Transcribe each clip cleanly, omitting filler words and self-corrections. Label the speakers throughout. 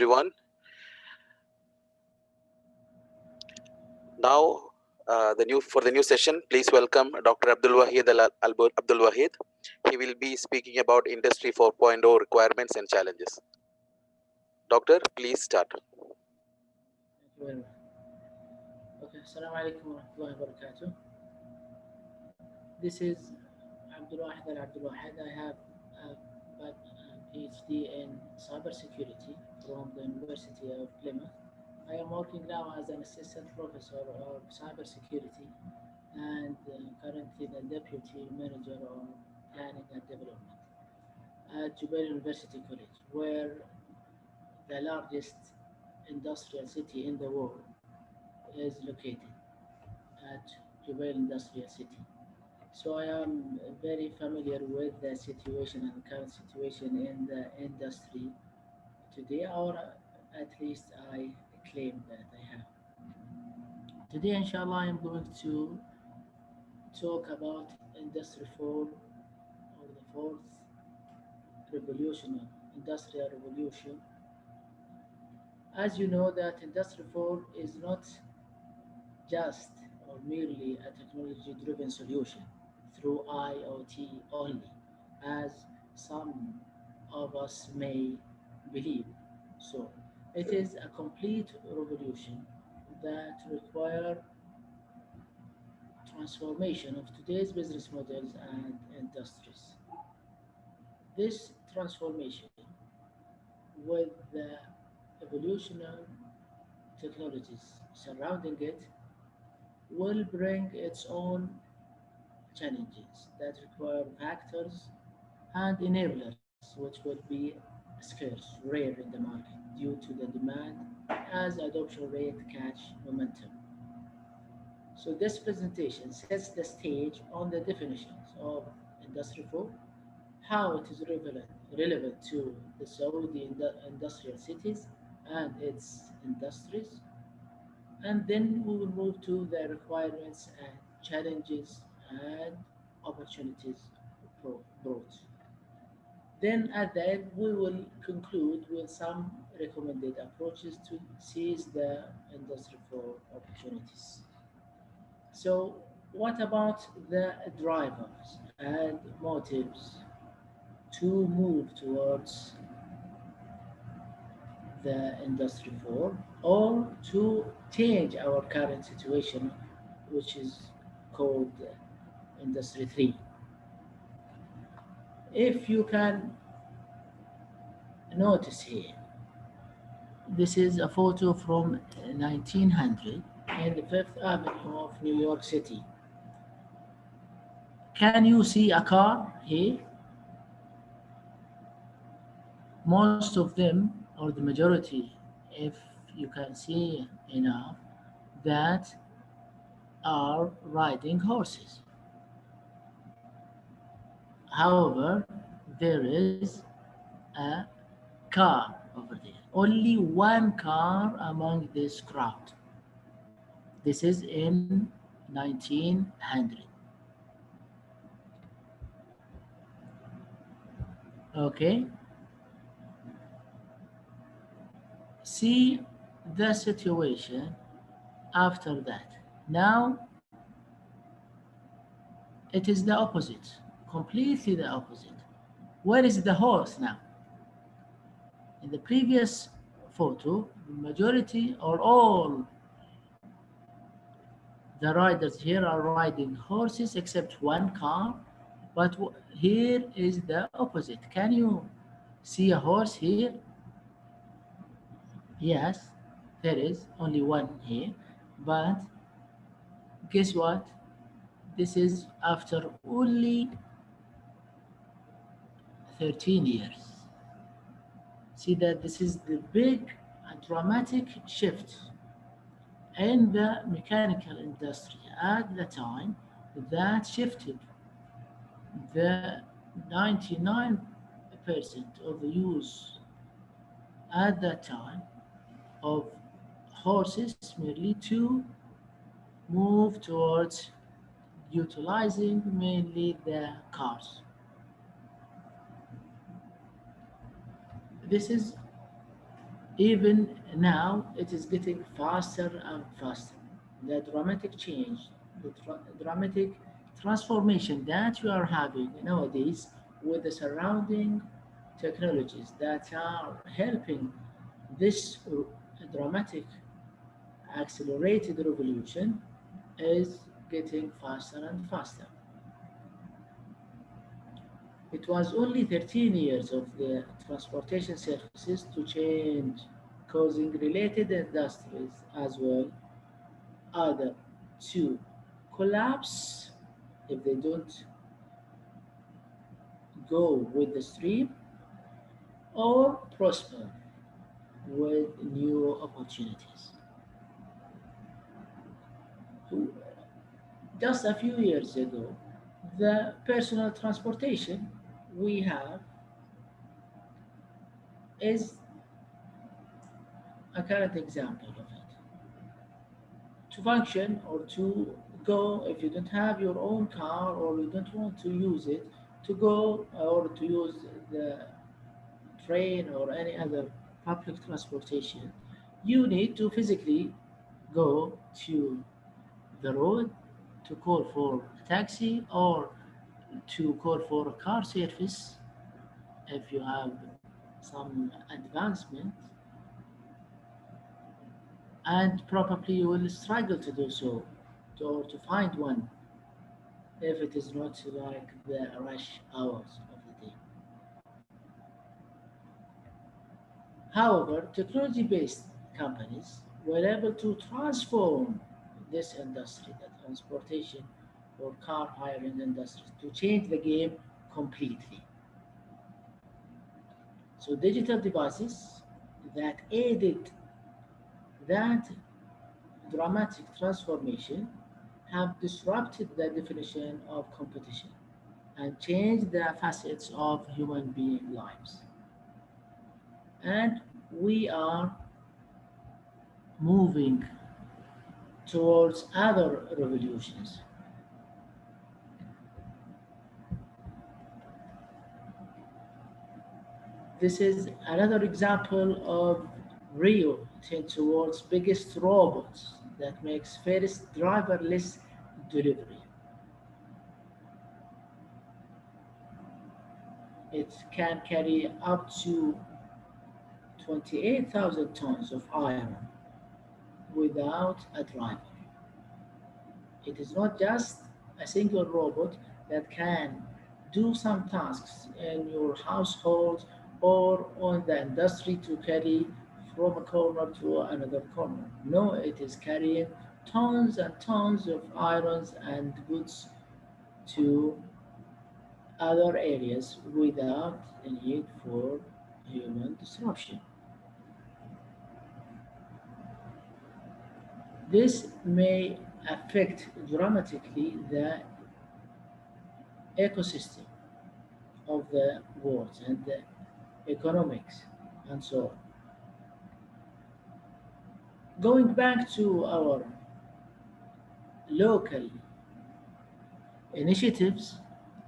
Speaker 1: everyone. Now, for the new session, please welcome Dr. Abdulwahid. He will be speaking about Industry 4.0 requirements and challenges. Doctor, please start.
Speaker 2: Thank you very much. Okay, Assalamu alaikum wa rahmatullahi wa barakatuh. This is Abdulwahid. I have a PhD in cybersecurity from the University of Plymouth. I am working now as an assistant professor of cybersecurity and currently the deputy manager of planning and development at Jubail University College, where the largest industrial city in the world is located at Jubail Industrial City. So I am very familiar with the situation and current situation in the industry today, or at least I claim that I have. Today, inshallah, I am going to talk about Industry 4 or the fourth revolution, or industrial revolution. As you know, that Industry 4 is not just or merely a technology-driven solution through IoT only, as some of us may believe. So, it is a complete revolution that require transformation of today's business models and industries. This transformation with the evolutionary technologies surrounding it will bring its own challenges that require factors and enablers which will be scarce, rare in the market due to the demand as adoption rate catch momentum. So this presentation sets the stage on the definitions of Industry 4, how it is relevant to the Saudi industrial cities and its industries, and then we will move to the requirements and challenges and opportunities brought. Then at the end, we will conclude with some recommended approaches to seize the Industry 4 opportunities. So what about the drivers and motives to move towards the Industry 4 or to change our current situation, which is called Industry 3? If you can notice here, this is a photo from 1900 in the Fifth Avenue of New York City. Can you see a car here? Most of them, or the majority, if you can see enough, that are riding horses. However, there is a car over there. Only one car among this crowd. This is in 1900. Okay. See the situation after that. Now it is the opposite, completely the opposite. Where is the horse now? In the previous photo, majority or all the riders here are riding horses except one car, but here is the opposite. Can you see a horse here? Yes, there is only one here, but guess what? This is after only 13 years. See that this is the big and dramatic shift in the mechanical industry at the time that shifted the 99% of the use at that time of horses merely to move towards utilizing mainly the cars. This is Even now, it is getting faster and faster. The dramatic change, the dramatic transformation that we are having nowadays with the surrounding technologies that are helping this dramatic accelerated revolution is getting faster and faster. It was only 13 years of the transportation services to change, causing related industries as well either to collapse if they don't go with the stream or prosper with new opportunities. Just a few years ago, the personal transportation we have is a current example of it. To function or to go, if you don't have your own car or you don't want to use it, to go or to use the train or any other public transportation, you need to physically go to the road to call for a taxi or to call for a car service if you have some advancement, and probably you will struggle to do so or to find one if it is not like the rush hours of the day. However, technology based companies were able to transform this industry, the transportation or car hiring industry, to change the game completely. So, digital devices that aided that dramatic transformation have disrupted the definition of competition and changed the facets of human being lives. And we are moving towards other revolutions. This is another example of Rio heading towards biggest robots that makes first driverless delivery. It can carry up to 28,000 tons of iron without a driver. It is not just a single robot that can do some tasks in your household or on the industry to carry from a corner to another corner. No, it is carrying tons and tons of irons and goods to other areas without the need for human disruption. This may affect dramatically the ecosystem of the world and the economics and so on. Going back to our local initiatives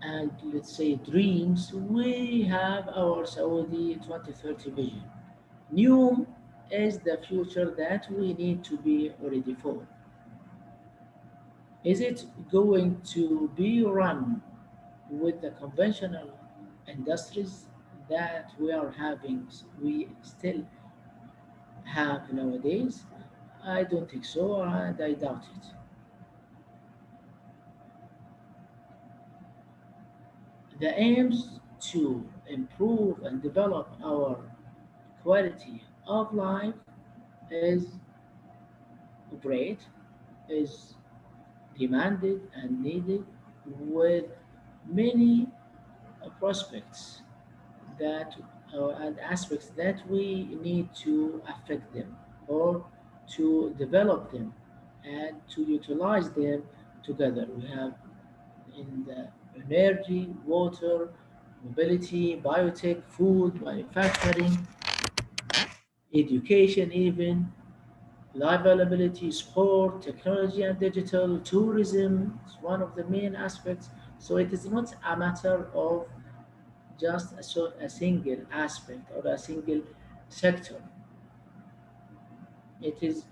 Speaker 2: and let's say dreams, we have our Saudi 2030 vision. New is the future that we need to be ready for. Is it going to be run with the conventional industries that we still have nowadays? I don't think so, and I doubt it. The aims to improve and develop our quality of life is great, is demanded and needed with many prospects that and aspects that we need to affect them or to develop them and to utilize them together. We have in the energy, water, mobility, biotech, food, manufacturing, education, even life availability, sport, technology, and digital tourism is one of the main aspects. So it is not a matter of just a single aspect or a single sector. It is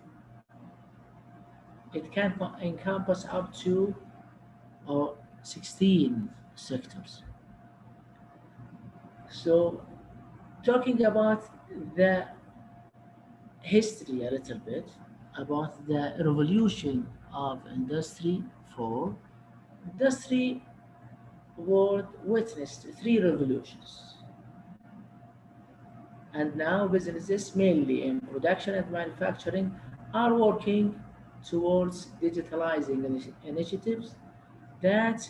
Speaker 2: it can encompass up to 16 sectors. So talking about the history a little bit about the revolution of Industry 4, Industry world witnessed three revolutions, and now businesses, mainly in production and manufacturing, are working towards digitalizing initiatives that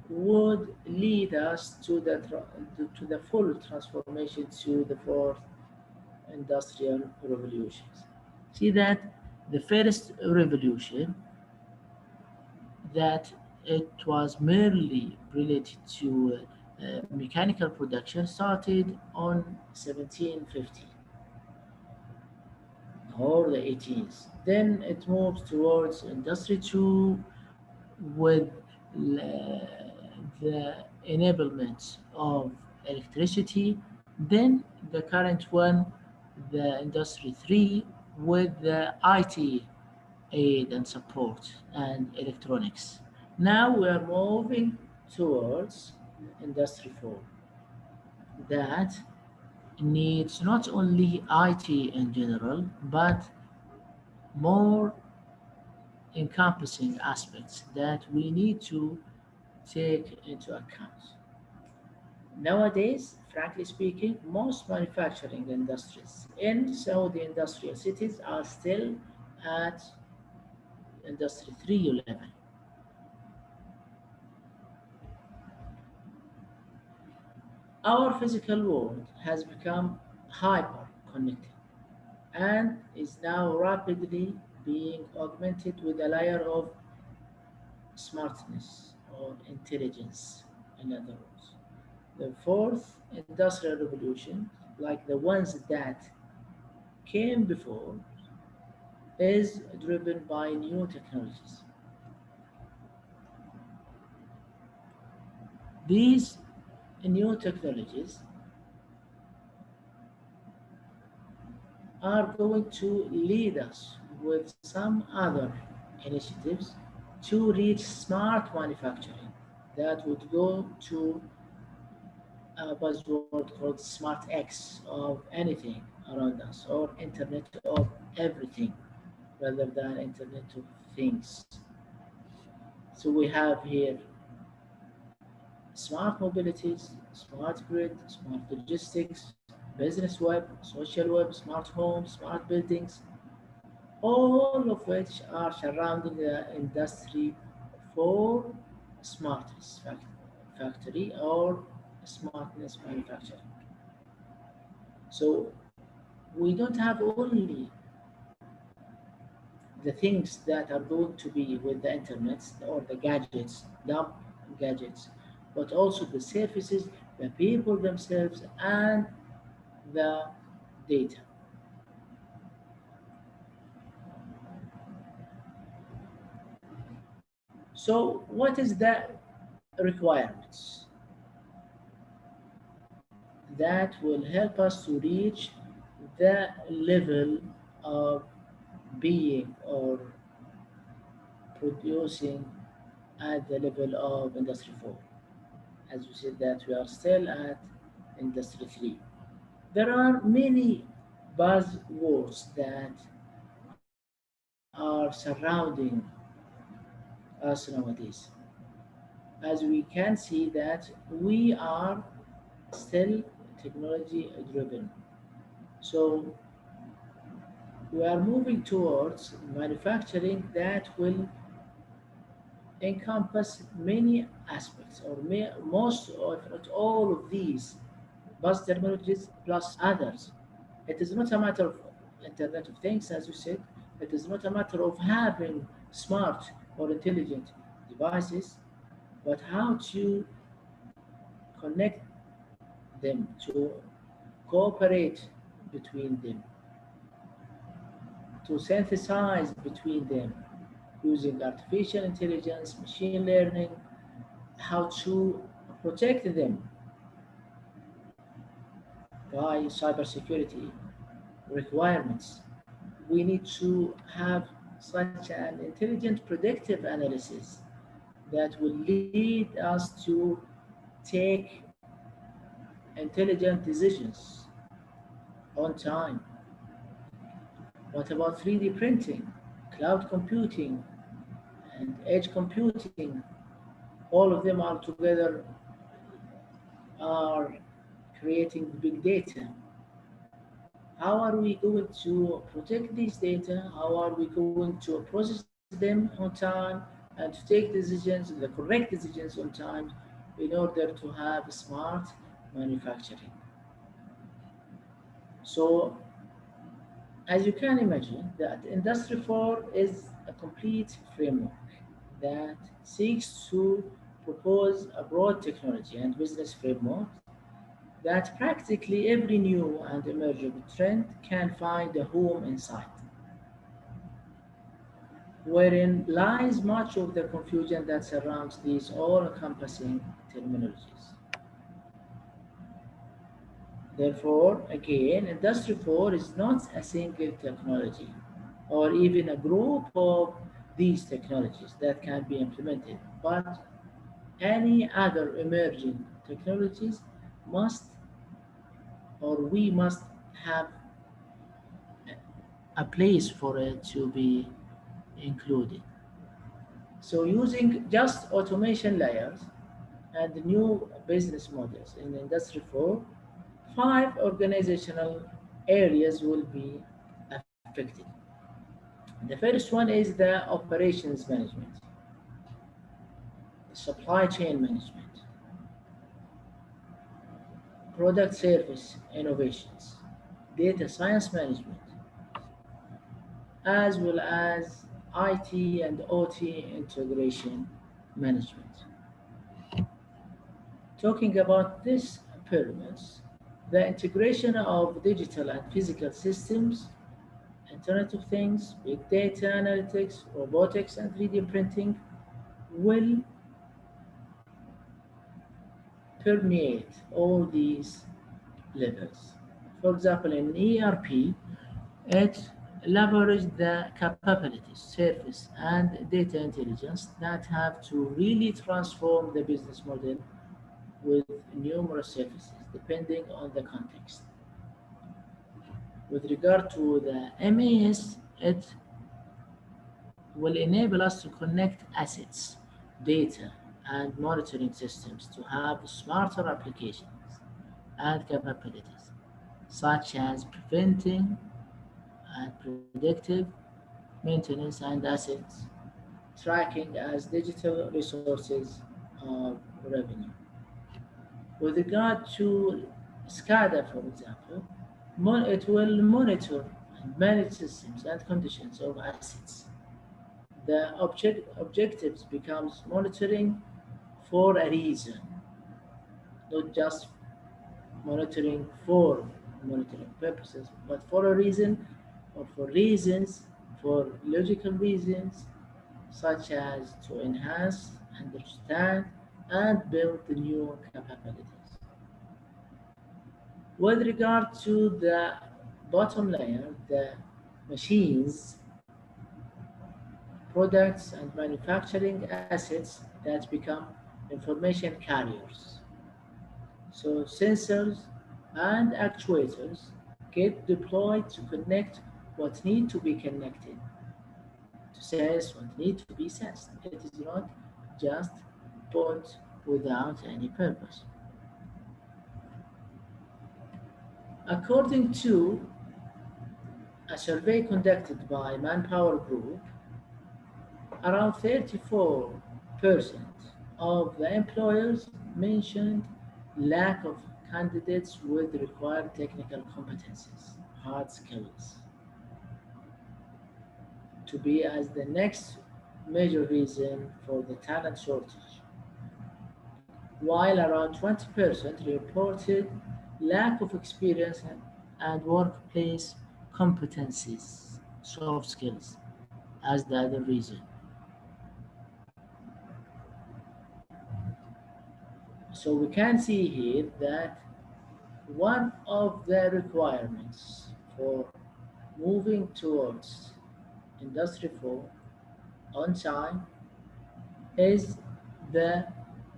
Speaker 2: would lead us to the full transformation to the fourth industrial revolutions. See that the first revolution, that it was merely related to mechanical production, started on 1750 or the 18th. Then it moved towards Industry 2 with the enablement of electricity. Then the current one, the Industry 3, with the IT aid and support and electronics. Now we are moving towards Industry 4 that needs not only IT in general, but more encompassing aspects that we need to take into account. Nowadays, frankly speaking, most manufacturing industries in Saudi industrial cities are still at Industry 3 level. Our physical world has become hyper connected and is now rapidly being augmented with a layer of smartness or intelligence, in other words. The fourth industrial revolution, like the ones that came before, is driven by new technologies. These new technologies are going to lead us with some other initiatives to reach smart manufacturing that would go to a buzzword called smart X of anything around us, or internet of everything rather than internet of things. So we have here smart mobilities, smart grid, smart logistics, business web, social web, smart homes, smart buildings, all of which are surrounding the industry for smartness factory or smartness manufacturing. So we don't have only the things that are going to be with the internet or the gadgets, dumb gadgets, but also the services, the people themselves, and the data. So, what is the requirements that will help us to reach the level of being or producing at the level of Industry 4? As we said that we are still at Industry 3. There are many buzzwords that are surrounding us nowadays. As we can see that we are still technology driven. So we are moving towards manufacturing that will encompass many aspects or most or if not all of these bus technologies plus others. It is not a matter of Internet of Things, as you said. It is not a matter of having smart or intelligent devices, but how to connect them, to cooperate between them, to synthesize between them using artificial intelligence, machine learning, how to protect them by cybersecurity requirements. we need to have such an intelligent predictive analysis that will lead us to take intelligent decisions on time. What about 3D printing, cloud computing, and edge computing? All of them are together are creating big data. How are we going to protect these data? How are we going to process them on time and to take decisions, the correct decisions on time, in order to have smart manufacturing? So, as you can imagine, that Industry 4 is a complete framework that seeks to propose a broad technology and business framework that practically every new and emerging trend can find a home inside, wherein lies much of the confusion that surrounds these all-encompassing terminologies. Therefore, again, Industry 4 is not a single technology or even a group of these technologies that can be implemented, but any other emerging technologies must or we must have a place for it to be included. So using just automation layers and new business models in Industry 4, five organizational areas will be affected. The first one is the operations management, supply chain management, product service innovations, data science management, as well as IT and OT integration management. Talking about these pyramids, the integration of digital and physical systems, Internet of Things, big data analytics, robotics, and 3D printing will permeate all these levels. For example, in ERP, it leverages the capabilities, service, and data intelligence that have to really transform the business model with numerous services depending on the context. With regard to the MAS, it will enable us to connect assets, data, and monitoring systems to have smarter applications and capabilities, such as preventing and predictive maintenance and assets tracking as digital resources of revenue. With regard to SCADA, for example, it will monitor and manage systems and conditions of assets. The objectives becomes monitoring for a reason, not just monitoring for monitoring purposes, but for a reason or for reasons, for logical reasons, such as to enhance, understand, and build the new capabilities. With regard to the bottom layer, the machines, products, and manufacturing assets that become information carriers. So sensors and actuators get deployed to connect what need to be connected, to sense what need to be sensed. It is not just put without any purpose. According to a survey conducted by Manpower Group, around 34% of the employers mentioned lack of candidates with required technical competencies, hard skills, to be as the next major reason for the talent shortage, while around 20% reported lack of experience and workplace competencies, soft skills, as the other reason. So we can see here that one of the requirements for moving towards Industry 4 on time is the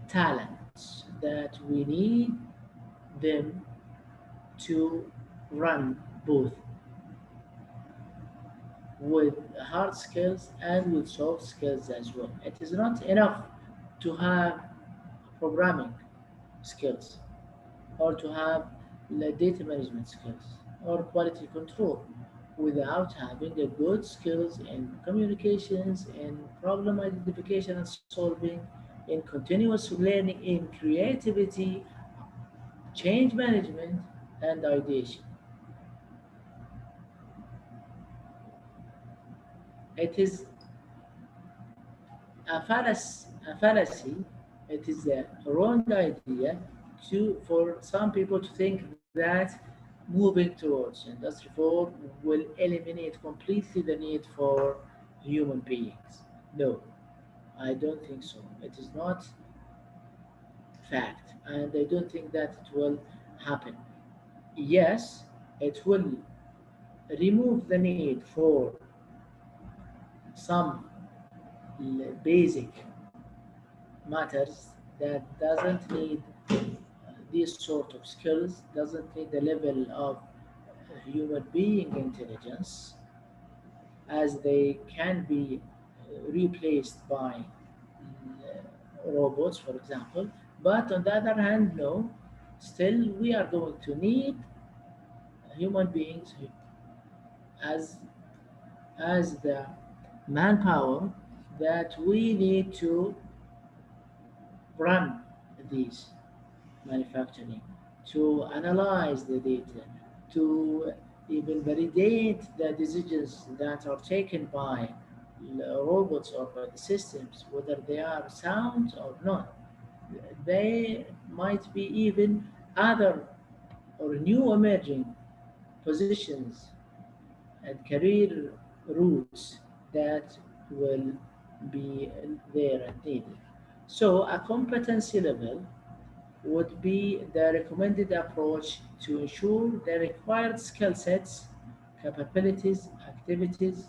Speaker 2: talents that we need them to run both with hard skills and with soft skills as well. It is not enough to have programming skills or to have data management skills or quality control without having a good skills in communications, in problem identification and solving, in continuous learning, in creativity, change management, and ideation. It is a fallacy. It is a wrong idea for some people to think that moving towards Industry 4 will eliminate completely the need for human beings. No, I don't think so. It is not fact, and I don't think that it will happen. Yes, it will remove the need for some basic matters that doesn't need these sort of skills, doesn't need the level of human being intelligence, as they can be replaced by robots, for example. But on the other hand, no, still we are going to need human beings as the manpower that we need to run these manufacturing, to analyze the data, to even validate the decisions that are taken by robots or by the systems, whether they are sound or not. They might be even other or new emerging positions and career routes that will be there and needed. So a competency level would be the recommended approach to ensure the required skill sets, capabilities, activities,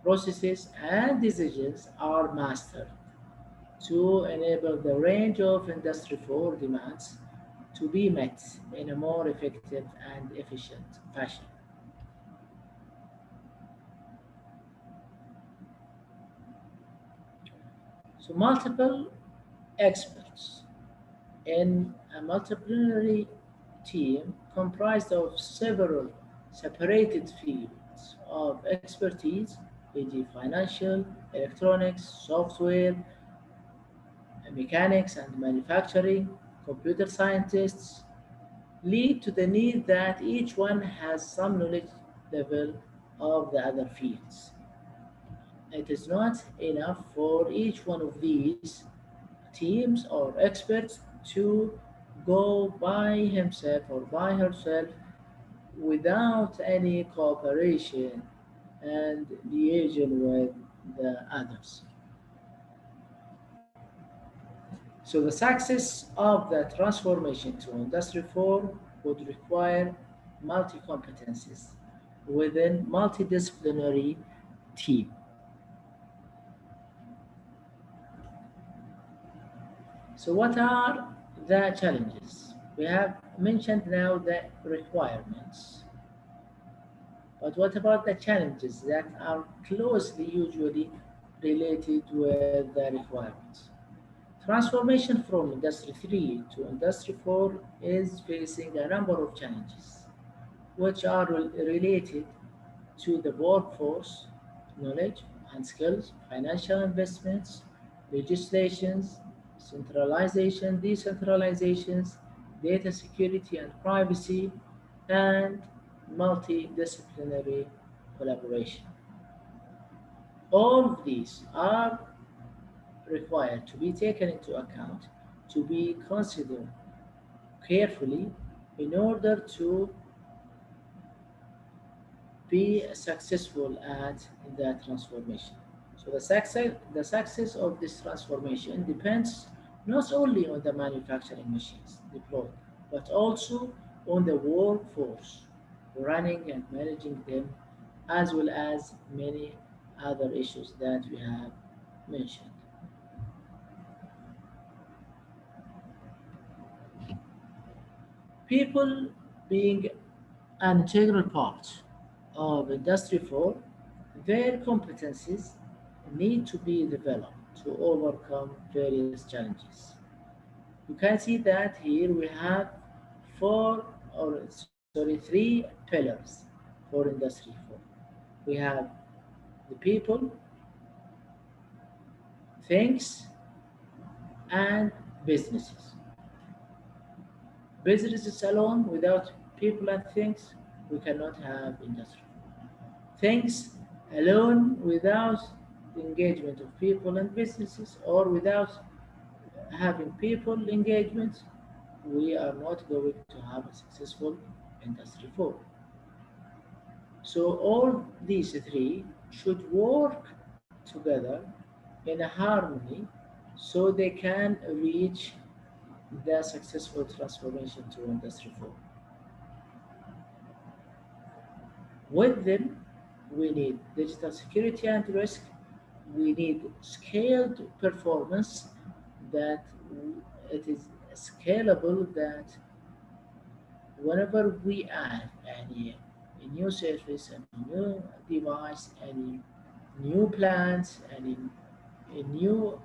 Speaker 2: processes, and decisions are mastered to enable the range of Industry 4 demands to be met in a more effective and efficient fashion. So, multiple experts in a multidisciplinary team comprised of several separated fields of expertise, e.g., financial, electronics, software, mechanics and manufacturing, computer scientists, lead to the need that each one has some knowledge level of the other fields. It is not enough for each one of these teams or experts to go by himself or by herself without any cooperation and liaison with the others. So the success of the transformation to Industry 4 would require multi-competencies within multidisciplinary team. So what are the challenges? We have mentioned now the requirements, but what about the challenges that are closely usually related with the requirements? Transformation from Industry 3 to Industry 4 is facing a number of challenges, which are related to the workforce, knowledge and skills, financial investments, legislations, centralization, decentralizations, data security and privacy, and multidisciplinary collaboration. All of these are required to be taken into account, to be considered carefully in order to be successful at that transformation. So the success of this transformation depends not only on the manufacturing machines deployed, but also on the workforce running and managing them as well as many other issues that we have mentioned. People being an integral part of Industry 4, their competencies need to be developed to overcome various challenges. You can see that here we have three pillars for Industry 4. We have the people, things, and businesses. Businesses alone, without people and things, we cannot have industry. Things alone, without the engagement of people and businesses, or without having people engagement, we are not going to have a successful industry 4. So all these three should work together in a harmony so they can reach the successful transformation to industry 4. With them, we need digital security and risk. We need scaled performance that it is scalable, that whenever we add a new service, a new device, any new plans, any a new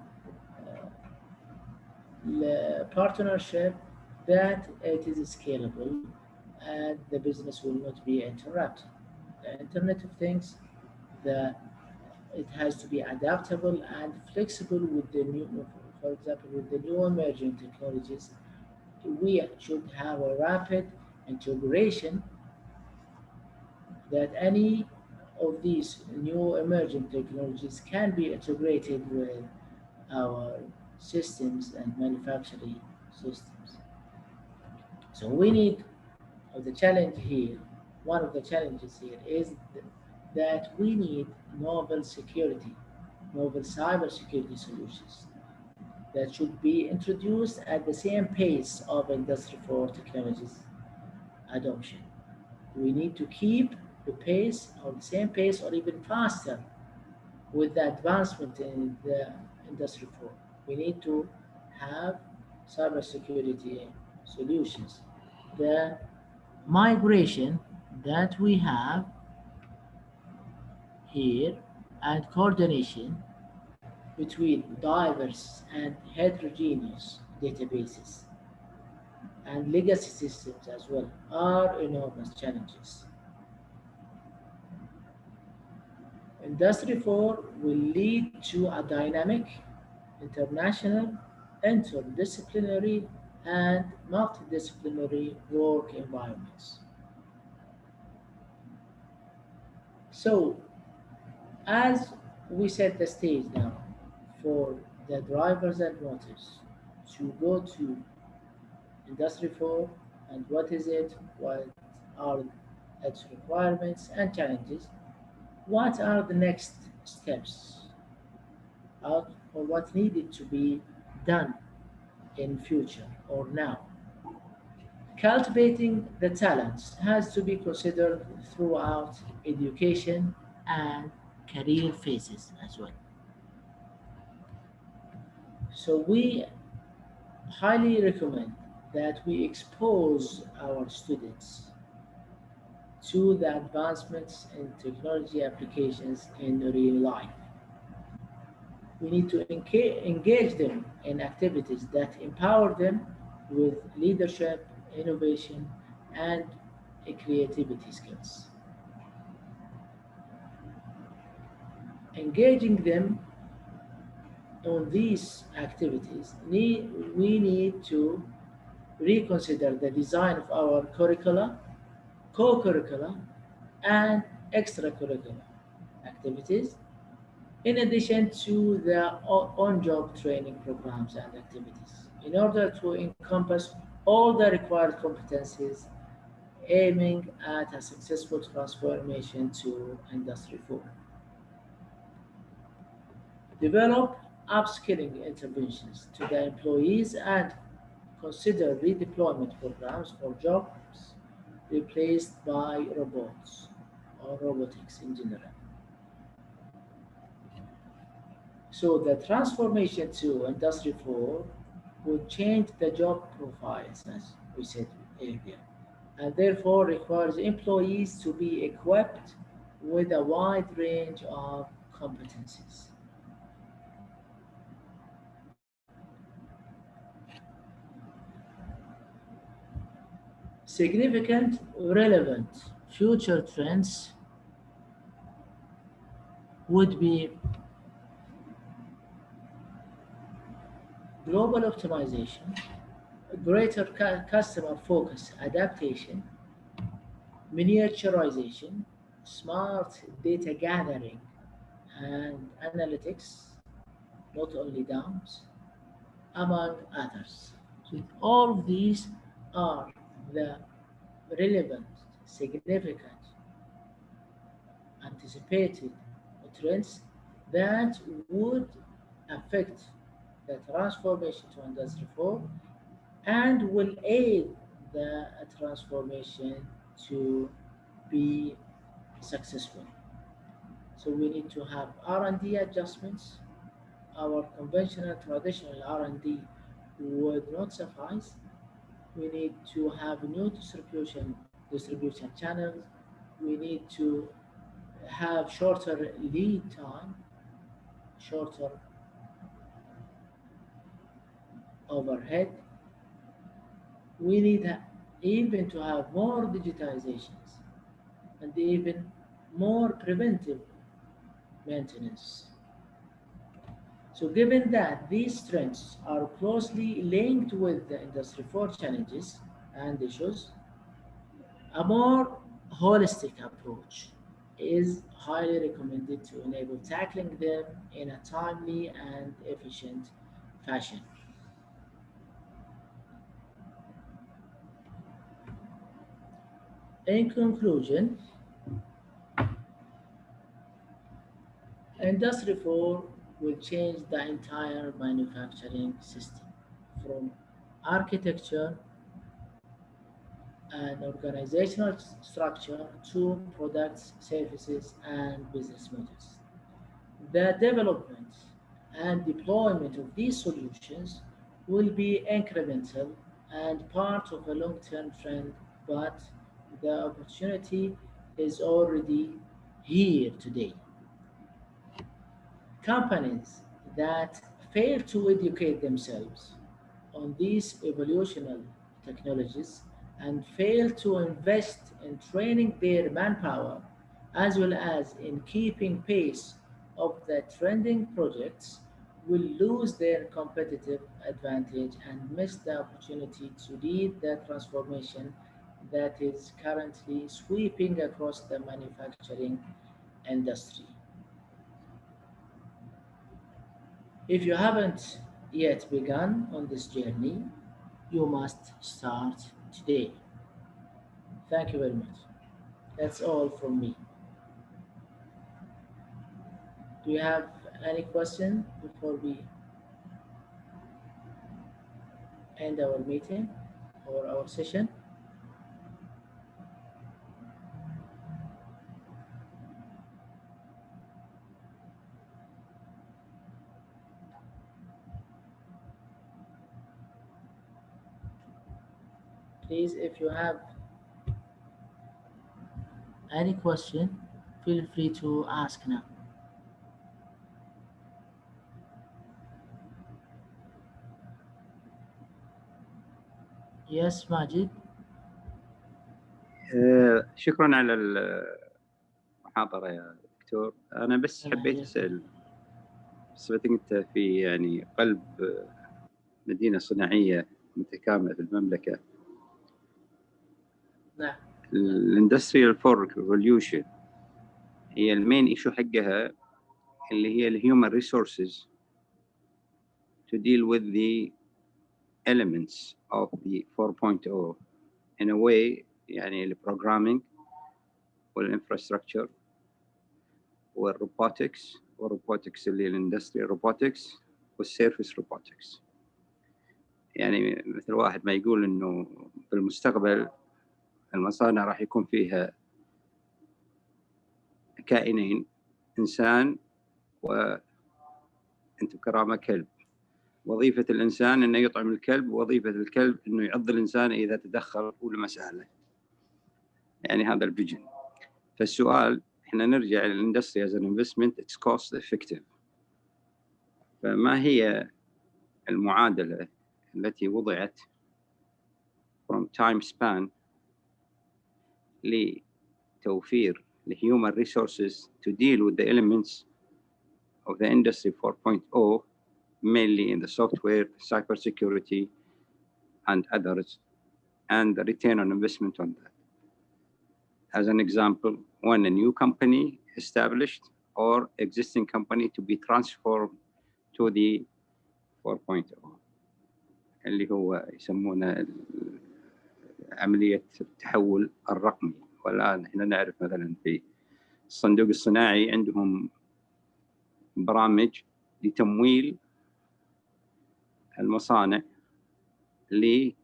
Speaker 2: partnership, that it is scalable and the business will not be interrupted. The Internet of Things, the it has to be adaptable and flexible with the new, for example, with the new emerging technologies. We should have a rapid integration that any of these new emerging technologies can be integrated with our systems and manufacturing systems. So we need the challenge here, one of the challenges here is that we need novel security, novel cybersecurity solutions that should be introduced at the same pace of Industry 4 technologies adoption. We need to keep the pace or the same pace or even faster with the advancement in the Industry 4. We need to have cybersecurity solutions. The migration that we have here and coordination between diverse and heterogeneous databases and legacy systems as well are enormous challenges. Industry 4 will lead to a dynamic, international, interdisciplinary, and multidisciplinary work environments. So, as we set the stage now for the drivers and motors to go to Industry 4 and what is it, what are its requirements and challenges, what are the next steps or what needed to be done in future or now. Cultivating the talents has to be considered throughout education and career phases as well. So we highly recommend that we expose our students to the advancements in technology applications in real life. We need to engage them in activities that empower them with leadership, innovation, and creativity skills. Engaging them on these activities, we need to reconsider the design of our curricula, co-curricula, and extracurricular activities, in addition to the on-job training programs and activities, in order to encompass all the required competencies aiming at a successful transformation to Industry 4. Develop upskilling interventions to the employees and consider redeployment programs for jobs replaced by robots or robotics in general. So the transformation to Industry 4 would change the job profiles, as we said earlier, and therefore requires employees to be equipped with a wide range of competencies. Significant, relevant future trends would be global optimization, greater customer focus adaptation, miniaturization, smart data gathering and analytics, not only dams, among others. So all of these are the relevant, significant, anticipated trends that would affect the transformation to Industry 4 and will aid the transformation to be successful. So we need to have R&D adjustments. Our conventional traditional R&D would not suffice. We need to have new distribution channels. We need to have shorter lead time, shorter overhead. We need even to have more digitizations and even more preventive maintenance. So given that these trends are closely linked with the Industry 4 challenges and issues, a more holistic approach is highly recommended to enable tackling them in a timely and efficient fashion. In conclusion, Industry 4 will change the entire manufacturing system from architecture and organizational structure to products, services, and business models. The development and deployment of these solutions will be incremental and part of a long-term trend, but the opportunity is already here today. Companies that fail to educate themselves on these evolutionary technologies and fail to invest in training their manpower as well as in keeping pace of the trending projects will lose their competitive advantage and miss the opportunity to lead the transformation that is currently sweeping across the manufacturing industry. If you haven't yet begun on this journey, you must start today. Thank you very much. That's all from me. Do you have any question before we end our meeting or our session? Please, if you have any question, feel free to ask now. Yes, Majid.
Speaker 3: شكرا على المحاضرة يا دكتور. أنا بس حبيت أسأل، بصفتك أنت في يعني قلب مدينة صناعية متكاملة في المملكة.
Speaker 2: نعم.
Speaker 3: الاندستريال فور ريفوليوشن هي المين ايشو حقها اللي هي الهيومن ريسورسز to deal with the elements of the 4.0 in a way، يعني البروجرامينج والانفراستراكشر والروبوتكس اللي الاندستريال روبوتكس والسيرفيس روبوتكس. يعني مثل واحد ما يقول انه في المستقبل المصانع راح يكون فيها كائنين، إنسان وأنت بكرامة كلب. وظيفة الإنسان إنه يطعم الكلب، ووظيفة الكلب إنه يعض الإنسان إذا تدخل كل مسألة. يعني هذا الفيجن. فالسؤال إحنا نرجع للإندستري as an investment it's cost effective. فما هي المعادلة التي وضعت from time span لتوفير the human resources to deal with the elements of the industry 4.0, mainly in the software, cybersecurity, and others, and the return on investment on that. As an example, when a new company established or existing company to be transformed to the 4.0 اللي هو يسمونه عملية التحول الرقمي. والآن احنا نعرف مثلا في الصندوق الصناعي عندهم برامج لتمويل المصانع لتغطية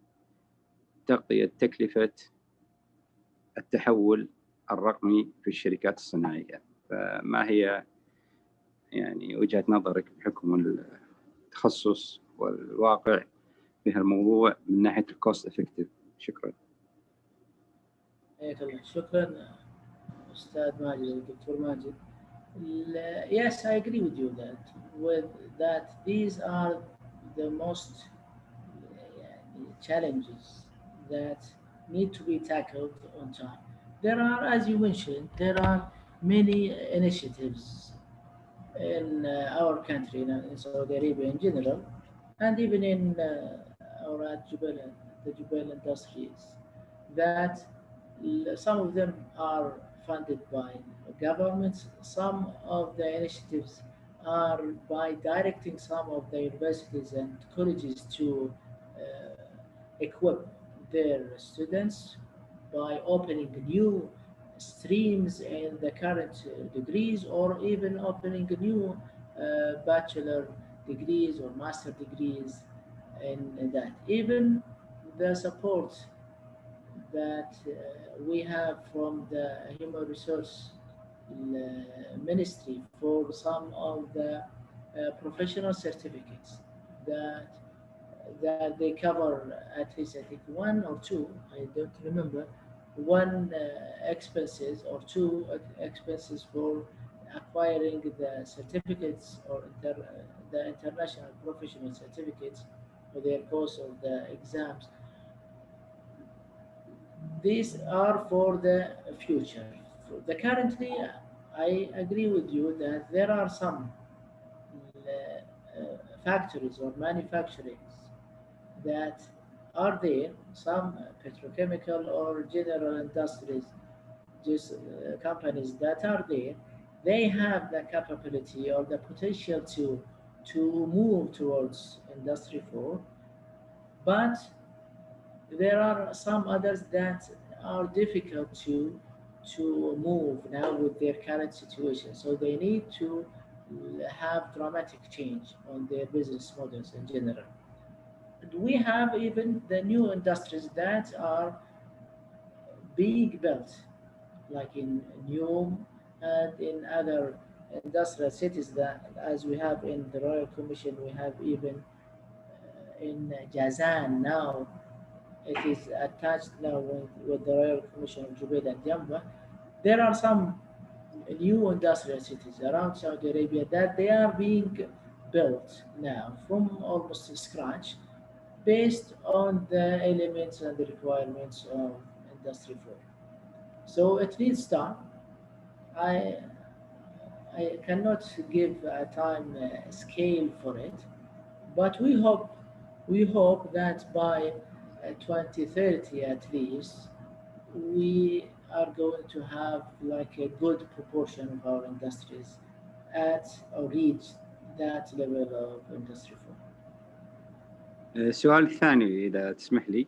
Speaker 3: تكلفة التحول الرقمي في الشركات الصناعية. فما هي يعني وجهة نظرك بحكم التخصص والواقع في هالموضوع من ناحية الكوست افكتيف؟ شكرا.
Speaker 2: حياك الله. شكرا أستاذ ماجد الدكتور ماجد. Yes, I agree with you that these are the most challenges that need to be tackled on time. There are, as you mentioned, there are many initiatives in our country, in Saudi Arabia in general, and even in our the Jubail industries, that some of them are funded by governments. Some of the initiatives are by directing some of the universities and colleges to equip their students by opening new streams in the current degrees, or even opening new bachelor degrees or master degrees in that. Even the support that we have from the human resource ministry for some of the professional certificates that they cover, at least I think one or two, I don't remember, one expenses or two expenses for acquiring the certificates or the international professional certificates for their course of the exams. These are for the future. For the currently, I agree with you that there are some factories or manufacturings that are there, some petrochemical or general industries, just companies that are there, they have the capability or the potential to move towards Industry 4, but there are some others that are difficult to move now with their current situation. So they need to have dramatic change on their business models in general. And we have even the new industries that are being built, like in Neom and in other industrial cities that, as we have in the Royal Commission, we have even in Jazan now. It is attached now with the Royal Commission of Jubail and Jamba. There are some new industrial cities around Saudi Arabia that they are being built now from almost scratch, based on the elements and the requirements of Industry 4. So it needs time. I I cannot give a time scale for it, but we hope that by 2030 at least, we are going to have like a good proportion of our industries at or reach that level of Industry 4.
Speaker 3: السؤال الثاني إذا تسمح لي.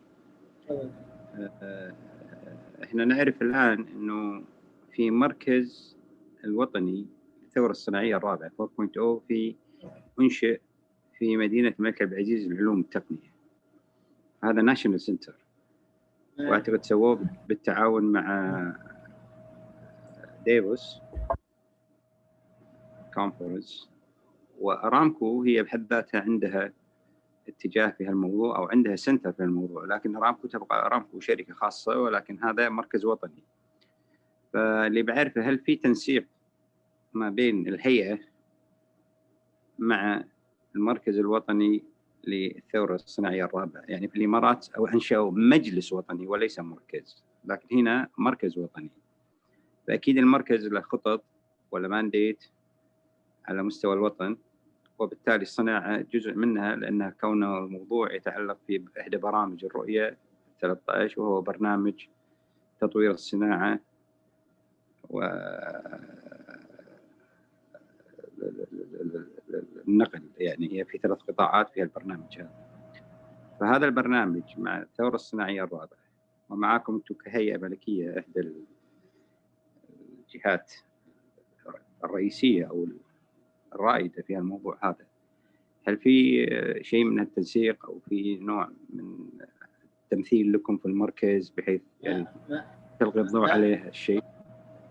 Speaker 2: تفضل.
Speaker 3: احنا نعرف الآن إنه في مركز الوطني للثورة الصناعية الرابعة 4.0 في أنشئ في مدينة الملك عبد العزيز للعلوم التقنية. هذا ناشونال سنتر، واعتقد سووه بالتعاون مع ديفوس كونفرنس. وارامكو هي بحد ذاتها عندها اتجاه في هالموضوع او عندها سنتر في الموضوع، لكن ارامكو تبقى ارامكو شركه خاصه، ولكن هذا مركز وطني. فاللي بعرفه هل في تنسيق ما بين الهيئه مع المركز الوطني للثوره الصناعيه الرابعه؟ يعني في الامارات او انشأوا مجلس وطني وليس مركز، لكن هنا مركز وطني. فاكيد المركز له خطط ولا مانديت على مستوى الوطن، وبالتالي الصناعة جزء منها، لأنها كونه الموضوع يتعلق في إحدى برامج الرؤية 13، وهو برنامج تطوير الصناعة والنقل. يعني هي في 3 قطاعات في البرنامج هذا. فهذا البرنامج مع الثورة الصناعية الرابعة، ومعاكم أنتم كهيئة ملكية إحدى الجهات الرئيسية أو الرائدة في الموضوع هذا، هل في شيء من التنسيق أو في نوع من التمثيل لكم في المركز بحيث يعني تلقي الضوء عليه الشيء؟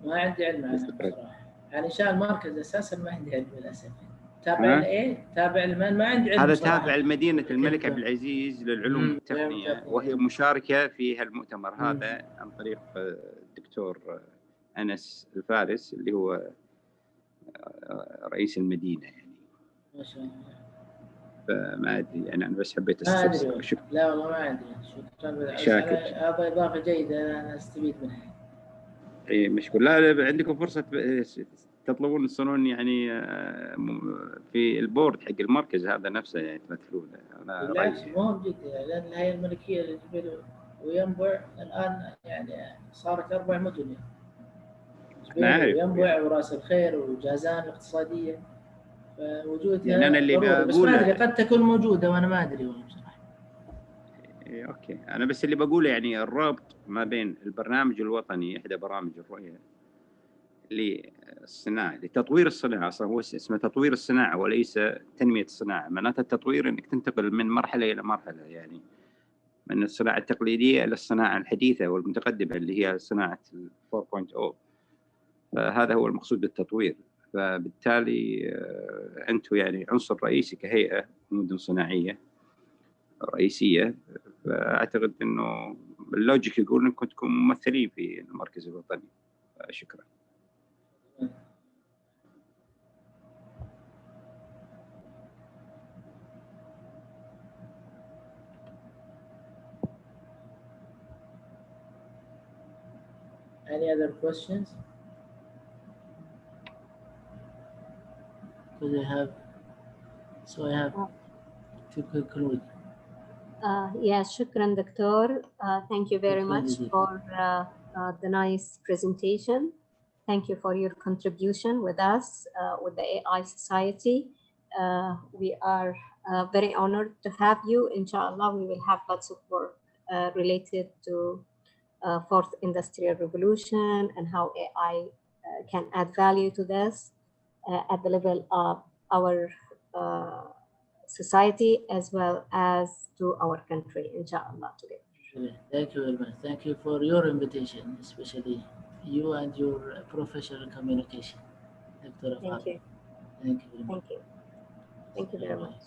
Speaker 2: ما عندي علم عنه بصراحة. يعني إنشاء المركز أساسا ما عندي علم للأسف. تابع لإيه؟ تابع لمن؟ ما عندي علم
Speaker 3: هذا
Speaker 2: بصراحة.
Speaker 3: تابع لمدينة الملك عبد العزيز للعلوم والتقنية، وهي مشاركة في هالمؤتمر هذا عن طريق الدكتور أنس الفارس اللي هو رئيس المدينة يعني.
Speaker 2: ما شاء الله.
Speaker 3: فما أدري يعني، أنا بس حبيت
Speaker 2: أستفسر. لا والله ما أدري. شكرا.
Speaker 3: شاكر.
Speaker 2: هذا إضافة جيدة أنا أستفيد منها.
Speaker 3: إيه مشكور. لا عندكم فرصة تطلبون تصيرون يعني في البورد حق المركز هذا نفسه يعني تمثلونه. أنا
Speaker 2: بالعكس مهم جدا، لأن الهيئة الملكية لجبيل وينبع الآن يعني صارت 4 مدن، جبيل وينبع وراس الخير وجازان الاقتصادية. فوجودها
Speaker 3: يعني أنا اللي
Speaker 2: ضروري، بس ما أدري قد تكون موجودة وأنا ما أدري والله بصراحة.
Speaker 3: أوكي، أنا بس اللي بقوله يعني الربط ما بين البرنامج الوطني، إحدى برامج الرؤية للصناعة لتطوير الصناعة، أصلا هو اسمه تطوير الصناعة وليس تنمية الصناعة. معناته التطوير إنك تنتقل من مرحلة إلى مرحلة، يعني من الصناعة التقليدية إلى الصناعة الحديثة والمتقدمة اللي هي صناعة 4.0. فهذا هو المقصود بالتطوير. فبالتالي أنتم يعني عنصر رئيسي كهيئة مدن صناعية رئيسية، فأعتقد إنه اللوجيك يقول إنكم تكونوا ممثلين في المركز الوطني. شكرا.
Speaker 2: Any other questions? Because I have to conclude.
Speaker 4: Yes, shukran, Doctor. Thank you very much for the nice presentation. Thank you for your contribution with us, with the AI Society. We are very honored to have you. Inshallah, we will have lots of work related to fourth industrial revolution and how AI can add value to this at the level of our society as well as to our country, inshallah, today.
Speaker 2: Thank you very much. Thank you for your invitation, especially you and your professional communication.
Speaker 4: Thank you.
Speaker 2: Thank you very much.
Speaker 4: Thank you. Thank you very much.